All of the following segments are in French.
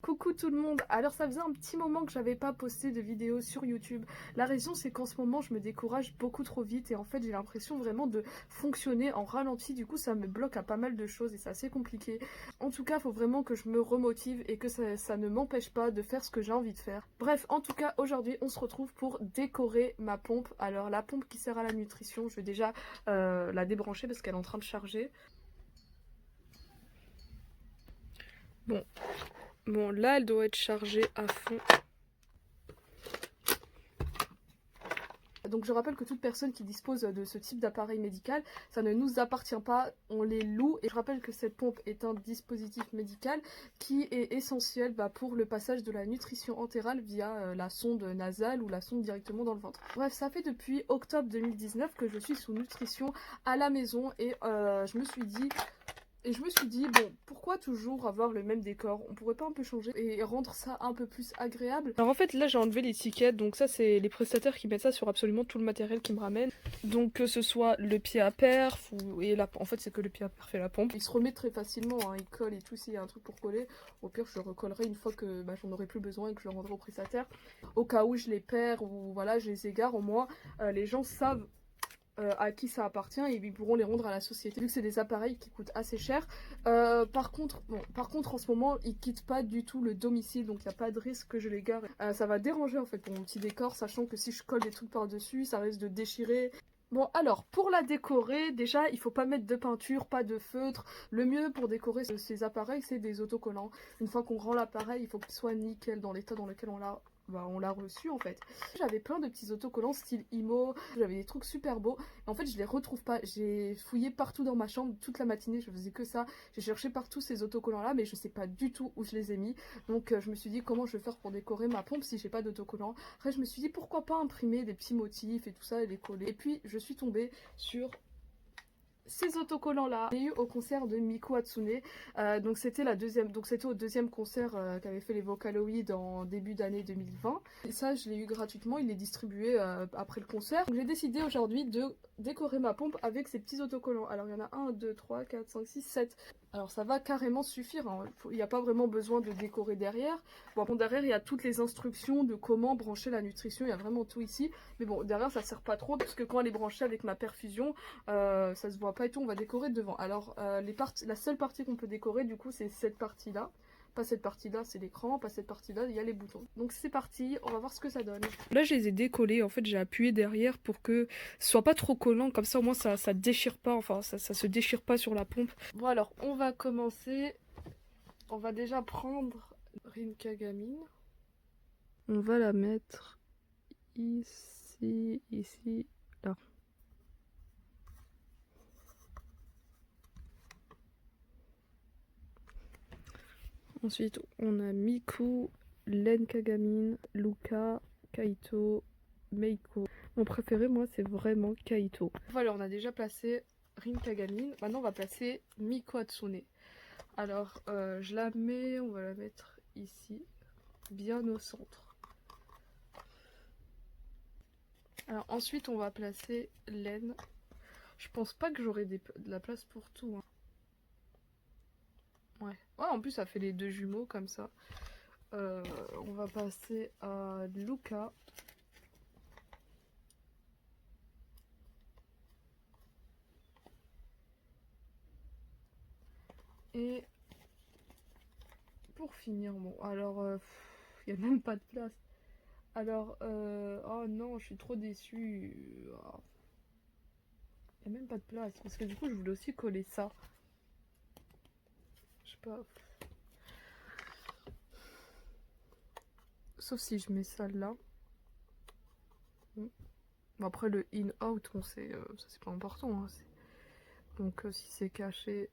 Coucou tout le monde. Alors ça faisait un petit moment que j'avais pas posté de vidéo sur YouTube. La raison c'est qu'en ce moment je me décourage beaucoup trop vite et en fait j'ai l'impression vraiment de fonctionner en ralenti. Du coup ça me bloque à pas mal de choses et c'est assez compliqué. En tout cas il faut vraiment que je me remotive et que ça ne m'empêche pas de faire ce que j'ai envie de faire. Bref, en tout cas aujourd'hui on se retrouve pour décorer ma pompe. Alors la pompe qui sert à la nutrition, je vais déjà la débrancher parce qu'elle est en train de charger. Bon, là, elle doit être chargée à fond. Donc je rappelle que toute personne qui dispose de ce type d'appareil médical, ça ne nous appartient pas, on les loue. Et je rappelle que cette pompe est un dispositif médical qui est essentiel pour le passage de la nutrition entérale via la sonde nasale ou la sonde directement dans le ventre. Bref, ça fait depuis octobre 2019 que je suis sous nutrition à la maison et je me suis dit, bon, pourquoi toujours avoir le même décor? On pourrait pas un peu changer et rendre ça un peu plus agréable? Alors en fait, là j'ai enlevé l'étiquette, donc ça c'est les prestataires qui mettent ça sur absolument tout le matériel qu'ils me ramènent. Donc que ce soit le pied à perf en fait c'est que le pied à perf et la pompe. Il se remet très facilement, hein, il colle et tout s'il y a un truc pour coller. Au pire je le recollerai une fois que j'en aurai plus besoin et que je le rendrai au prestataire. Au cas où je les perds ou voilà, je les égare, au moins les gens savent à qui ça appartient et ils pourront les rendre à la société vu que c'est des appareils qui coûtent assez cher. Par contre en ce moment ils quittent pas du tout le domicile, donc il n'y a pas de risque que je les gare. Ça va déranger en fait pour mon petit décor, sachant que si je colle des trucs par dessus ça risque de déchirer. Bon alors pour la décorer, déjà il faut pas mettre de peinture, pas de feutre. Le mieux pour décorer ces appareils c'est des autocollants. Une fois qu'on rend l'appareil, il faut qu'il soit nickel dans l'état dans lequel on l'a reçu en fait. J'avais plein de petits autocollants style Imo, j'avais des trucs super beaux. Et en fait je les retrouve pas, j'ai fouillé partout dans ma chambre toute la matinée, je faisais que ça. J'ai cherché partout ces autocollants là mais je sais pas du tout où je les ai mis. Donc je me suis dit comment je vais faire pour décorer ma pompe si j'ai pas d'autocollants. Après je me suis dit pourquoi pas imprimer des petits motifs et tout ça et les coller. Et puis je suis tombée sur ces autocollants là, j'ai eu au concert de Miku Hatsune, donc c'était au deuxième concert qu'avait fait les Vocaloid en début d'année 2020. Et ça je l'ai eu gratuitement, il est distribué après le concert. Donc j'ai décidé aujourd'hui de décorer ma pompe avec ces petits autocollants. Alors il y en a 1, 2, 3, 4, 5, 6, 7. Alors ça va carrément suffire, hein. Il n'y a pas vraiment besoin de décorer derrière. Bon derrière il y a toutes les instructions de comment brancher la nutrition, il y a vraiment tout ici. Mais bon derrière ça sert pas trop parce que quand elle est branchée avec ma perfusion, ça se voit pas et tout, on va décorer devant. Alors la seule partie qu'on peut décorer du coup c'est cette partie là. Pas cette partie là c'est l'écran, pas cette partie là il y a les boutons. Donc c'est parti, on va voir ce que ça donne. Là je les ai décollés, en fait j'ai appuyé derrière pour que ce soit pas trop collant, comme ça au moins ça déchire pas, enfin ça se déchire pas sur la pompe. Bon alors on va commencer, on va déjà prendre Rinkagamine. On va la mettre ici, là. Ensuite, on a Miku, Len Kagami, Luka, Kaito, Meiko. Mon préféré, moi, c'est vraiment Kaito. Voilà, on a déjà placé Rin Kagami. Maintenant, on va placer Miku Hatsune. Alors, je la mets, on va la mettre ici, bien au centre. Alors, ensuite, on va placer Len. Je pense pas que j'aurai de la place pour tout, hein. Ouais. En plus ça fait les deux jumeaux comme ça. On va passer à Luka. Et pour finir, bon alors il n'y a même pas de place. Alors oh non, je suis trop déçue. Il n'y a même pas de place parce que du coup je voulais aussi coller ça. Je sais pas. Sauf si je mets ça là. Bon, après le in-out, on sait, ça c'est pas important. Hein, donc si c'est caché,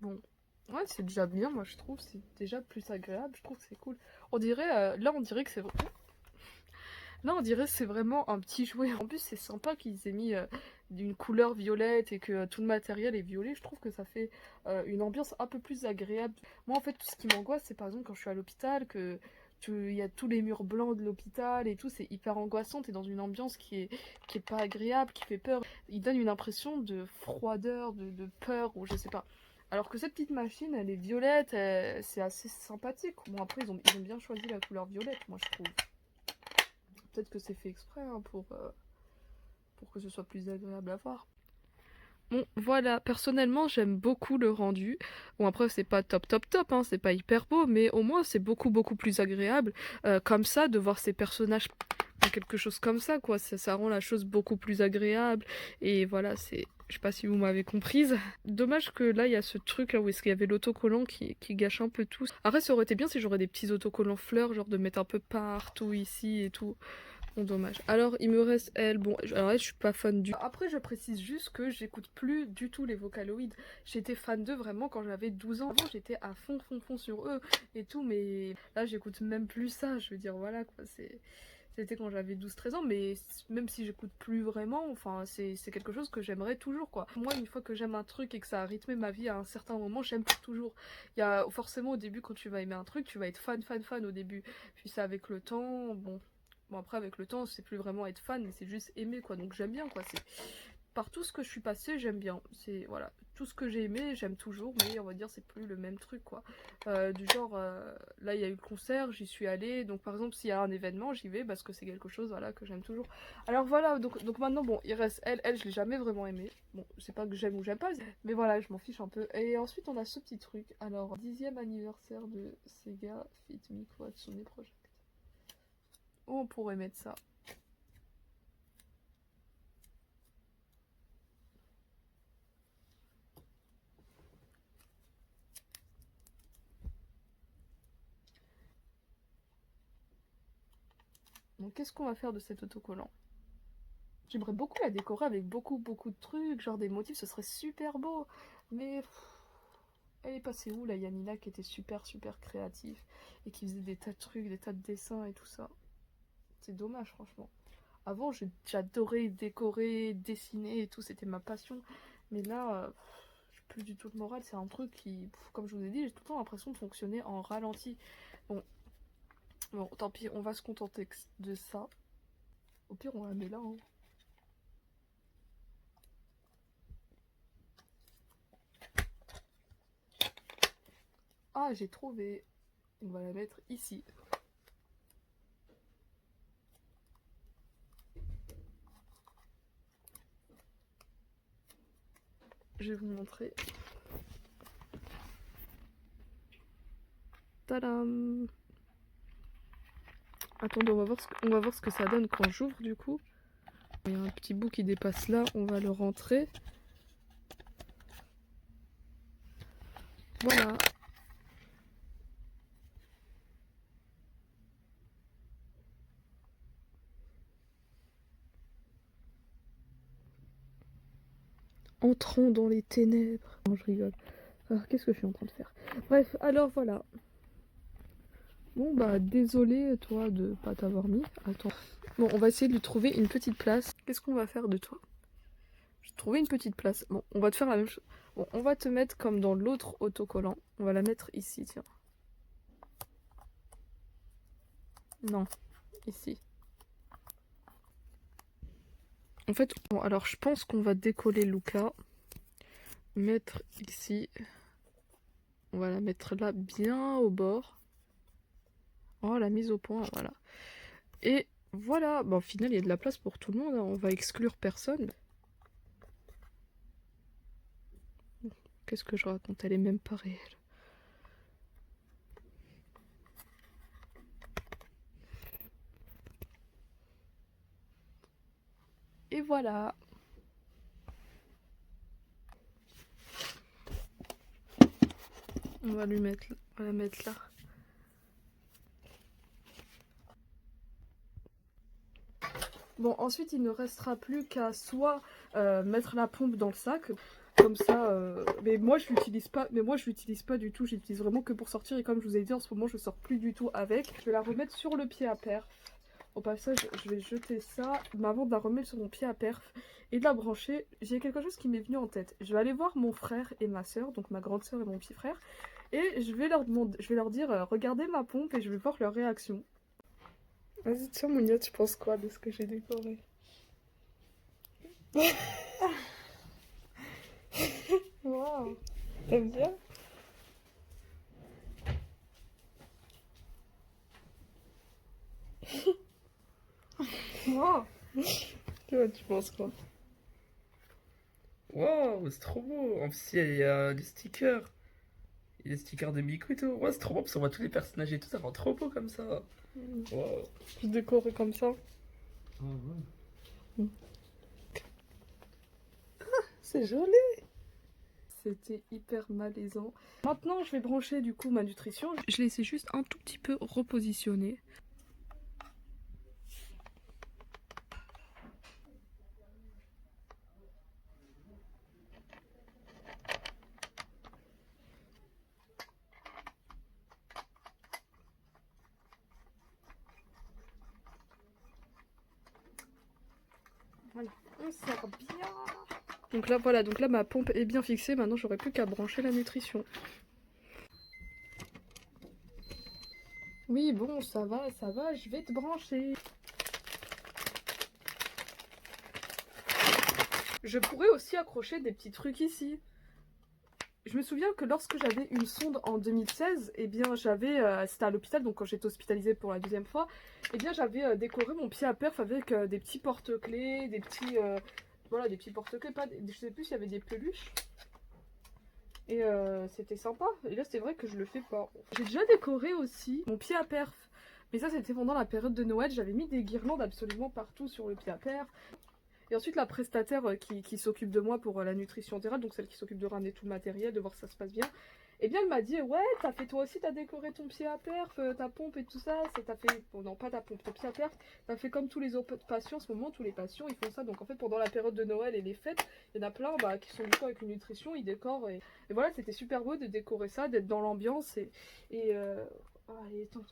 bon, ouais c'est déjà bien, moi je trouve, c'est déjà plus agréable, je trouve que c'est cool. On dirait, là on dirait que c'est vrai. Là on dirait que c'est vraiment un petit jouet. En plus c'est sympa qu'ils aient mis d'une couleur violette et que tout le matériel est violet. Je trouve que ça fait une ambiance un peu plus agréable. Moi en fait tout ce qui m'angoisse c'est par exemple quand je suis à l'hôpital, que il y a tous les murs blancs de l'hôpital et tout, c'est hyper angoissant, t'es dans une ambiance qui est pas agréable, qui fait peur. Il donne une impression de froideur, de peur ou je sais pas. Alors que cette petite machine, elle est violette, c'est assez sympathique. Bon, après, ils ont bien choisi la couleur violette, moi, je trouve. Peut-être que c'est fait exprès, hein, pour que ce soit plus agréable à voir. Bon, voilà, personnellement, j'aime beaucoup le rendu. Bon, après, c'est pas top, top, top, hein, c'est pas hyper beau, mais au moins, c'est beaucoup, beaucoup plus agréable, comme ça, de voir ces personnages, quelque chose comme ça, quoi. Ça rend la chose beaucoup plus agréable, et voilà, c'est... Je sais pas si vous m'avez comprise. Dommage que là, il y a ce truc là où est-ce qu'il y avait l'autocollant qui gâche un peu tout. Après, ça aurait été bien si j'aurais des petits autocollants fleurs, genre de mettre un peu partout ici et tout. Bon, dommage. Alors, il me reste elle. Bon, alors elle, je suis pas fan du... Après, je précise juste que j'écoute plus du tout les Vocaloid. J'étais fan d'eux vraiment quand j'avais 12 ans. Avant, j'étais à fond, fond, fond sur eux et tout, mais là, j'écoute même plus ça. Je veux dire, voilà, quoi, C'était quand j'avais 12-13 ans, mais même si j'écoute plus vraiment, enfin, c'est quelque chose que j'aimerais toujours, quoi. Moi, une fois que j'aime un truc et que ça a rythmé ma vie à un certain moment, j'aime pour toujours. Il y a forcément au début, quand tu vas aimer un truc, tu vas être fan, fan, fan au début. Puis c'est avec le temps, bon... Bon après avec le temps c'est plus vraiment être fan mais c'est juste aimer quoi donc j'aime bien quoi c'est par tout ce que je suis passée j'aime bien c'est voilà tout ce que j'ai aimé j'aime toujours mais on va dire c'est plus le même truc quoi du genre là il y a eu le concert j'y suis allée donc par exemple s'il y a un événement j'y vais parce que c'est quelque chose voilà que j'aime toujours alors voilà donc maintenant bon il reste elle je l'ai jamais vraiment aimée bon c'est pas que j'aime ou j'aime pas mais voilà je m'en fiche un peu et ensuite on a ce petit truc alors 10e anniversaire de Sega Fit Miku Hatsune Project. Où on pourrait mettre ça? Donc qu'est-ce qu'on va faire de cet autocollant? J'aimerais beaucoup la décorer avec beaucoup beaucoup de trucs, genre des motifs, ce serait super beau. Mais elle est passée où la Yamina qui était super super créative et qui faisait des tas de trucs, des tas de dessins et tout ça. C'est dommage franchement. Avant j'adorais décorer, dessiner et tout, c'était ma passion. Mais là, j'ai plus du tout le moral, c'est un truc qui, comme je vous ai dit, j'ai tout le temps l'impression de fonctionner en ralenti. Bon, bon, tant pis, on va se contenter de ça. Au pire, on la met là. Hein. Ah, j'ai trouvé. On va la mettre ici. Je vais vous montrer. Tadam! Attendez, on va voir ce que ça donne quand j'ouvre du coup. Il y a un petit bout qui dépasse là, on va le rentrer. Voilà. Entrons dans les ténèbres. Non, je rigole. Alors, qu'est-ce que je suis en train de faire? Bref, alors voilà. Bon bah désolé toi de pas t'avoir mis. Attends. Bon, on va essayer de lui trouver une petite place. Qu'est-ce qu'on va faire de toi? Je vais trouver une petite place. Bon, on va te faire la même chose. Bon, on va te mettre comme dans l'autre autocollant. On va la mettre ici, tiens. Non, ici. En fait, bon, alors je pense qu'on va décoller Luca. Mettre ici. On va la mettre là, bien au bord. Oh, la mise au point, voilà. Et voilà, bon, au final, il y a de la place pour tout le monde. Hein. On va exclure personne. Qu'est-ce que je raconte? Elle est même pas réelle. Et voilà. On va la mettre là. Bon, ensuite, il ne restera plus qu'à soit mettre la pompe dans le sac, comme ça. Mais moi, je l'utilise pas. Mais moi, je l'utilise pas du tout. J'utilise vraiment que pour sortir. Et comme je vous ai dit, en ce moment, je sors plus du tout avec. Je vais la remettre sur le pied à perf. Au passage, je vais jeter ça. Mais avant de la remettre sur mon pied à perf et de la brancher, j'ai quelque chose qui m'est venu en tête. Je vais aller voir mon frère et ma soeur, donc ma grande soeur et mon petit frère, et je vais leur dire, regardez ma pompe, et je vais voir leur réaction. Vas-y, tiens, Mounia, tu penses quoi de ce que j'ai décoré? Waouh! T'aimes bien? Wow. Toi, tu penses quoi? Waouh, c'est trop beau! En plus, il y a des stickers. Il y a des stickers de Miku et tout. Ouais, c'est trop beau parce qu'on voit tous les personnages et tout. Ça rend trop beau comme ça. Waouh! Je décore comme ça. Ah ouais. C'est joli. C'était hyper malaisant. Maintenant, je vais brancher du coup ma nutrition. Je l'ai laissé juste un tout petit peu repositionner. Voilà, on sert bien. Donc là, voilà, donc là ma pompe est bien fixée. Maintenant, j'aurai plus qu'à brancher la nutrition. Oui, bon, ça va, je vais te brancher. Je pourrais aussi accrocher des petits trucs ici. Je me souviens que lorsque j'avais une sonde en 2016, eh bien j'avais, c'était à l'hôpital, donc quand j'étais hospitalisée pour la deuxième fois, eh bien j'avais décoré mon pied à perf avec des petits porte-clés, des petits, voilà, des petits porte-clés, pas, je sais plus s'il y avait des peluches. Et c'était sympa. Et là c'est vrai que je le fais pas. J'ai déjà décoré aussi mon pied à perf. Mais ça c'était pendant la période de Noël, j'avais mis des guirlandes absolument partout sur le pied à perf. Et ensuite, la prestataire qui s'occupe de moi pour la nutrition entérale, donc celle qui s'occupe de ramener tout le matériel, de voir si ça se passe bien, et bien elle m'a dit ouais, t'as fait toi aussi, t'as décoré ton pied à perf, ta pompe et tout ça, t'as fait, bon non pas ta pompe, ton pied à perf, t'as fait comme tous les autres patients, en ce moment tous les patients ils font ça, donc en fait pendant la période de Noël et les fêtes, il y en a plein qui sont du coup avec une nutrition, ils décorent, et voilà, c'était super beau de décorer ça, d'être dans l'ambiance, allez, attends.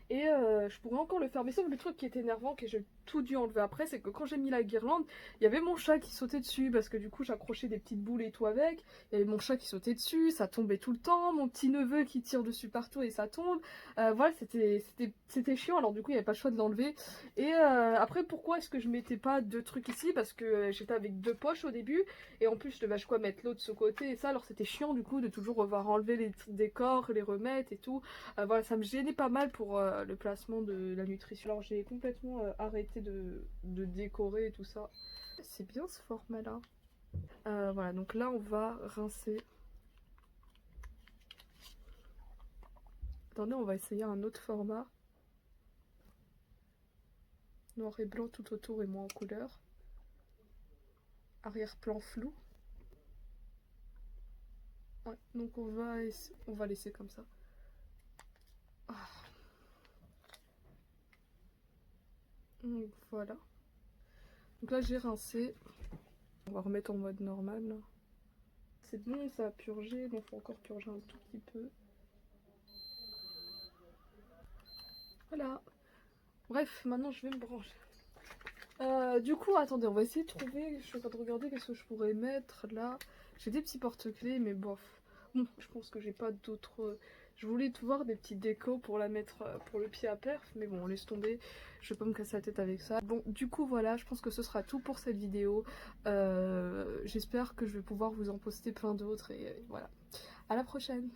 Et je pourrais encore le faire. Mais sauf le truc qui est énervant, que j'ai tout dû enlever après, c'est que quand j'ai mis la guirlande, il y avait mon chat qui sautait dessus. Parce que du coup, j'accrochais des petites boules et tout avec. Il y avait mon chat qui sautait dessus, ça tombait tout le temps. Mon petit neveu qui tire dessus partout et ça tombe. Voilà, c'était chiant. Alors du coup, il n'y avait pas le choix de l'enlever. Et après, pourquoi est-ce que je mettais pas deux trucs ici? Parce que j'étais avec deux poches au début. Et en plus, je devais quoi mettre l'autre de ce côté et ça. Alors c'était chiant du coup de toujours revoir enlever les décors, les remettre et tout. Voilà, ça me gênait pas mal pour le placement de la nutrition. Alors j'ai complètement arrêté de décorer et tout ça. C'est bien ce format là. Voilà, donc là on va rincer. Attendez, on va essayer un autre format. Noir et blanc tout autour et moins en couleur. Arrière-plan flou. Ouais, donc on va laisser comme ça. Ah. Donc voilà. Donc là j'ai rincé. On va remettre en mode normal. C'est bon, ça a purgé, donc il faut encore purger un tout petit peu. Voilà. Bref, maintenant je vais me brancher. Du coup, attendez, on va essayer de trouver. Je suis en train de regarder qu'est-ce que je pourrais mettre là. J'ai des petits porte-clés, mais bof. Bon, je pense que j'ai pas d'autres. Je voulais tout voir des petits décos pour la mettre pour le pied à perf, mais bon, on laisse tomber. Je vais pas me casser la tête avec ça. Bon, du coup, voilà, je pense que ce sera tout pour cette vidéo. J'espère que je vais pouvoir vous en poster plein d'autres et voilà. À la prochaine!